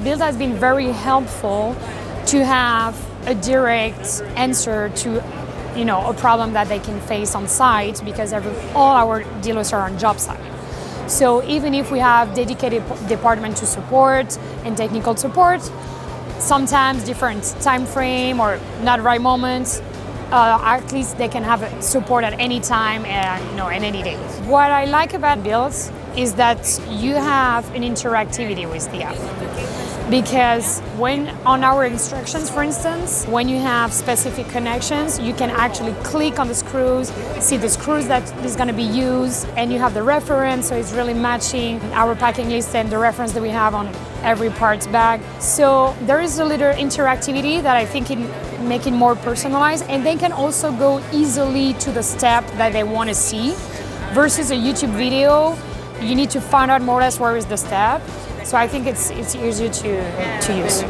BILT has been very helpful to have a direct answer to a problem that they can face on site, because all our dealers are on job site. So even if we have dedicated department to support and technical support, sometimes different time frame or not right moments, at least they can have support at any time and any day. What I like about BILT is that you have an interactivity with the app. Because when on our instructions, for instance, when you have specific connections, you can actually click on the screws, see the screws that is going to be used, and you have the reference, so it's really matching our packing list and the reference that we have on every parts bag. So there is a little interactivity that I think can make it more personalized, and they can also go easily to the step that they want to see. Versus a YouTube video, you need to find out more or less where is the step. So I think it's easier to use.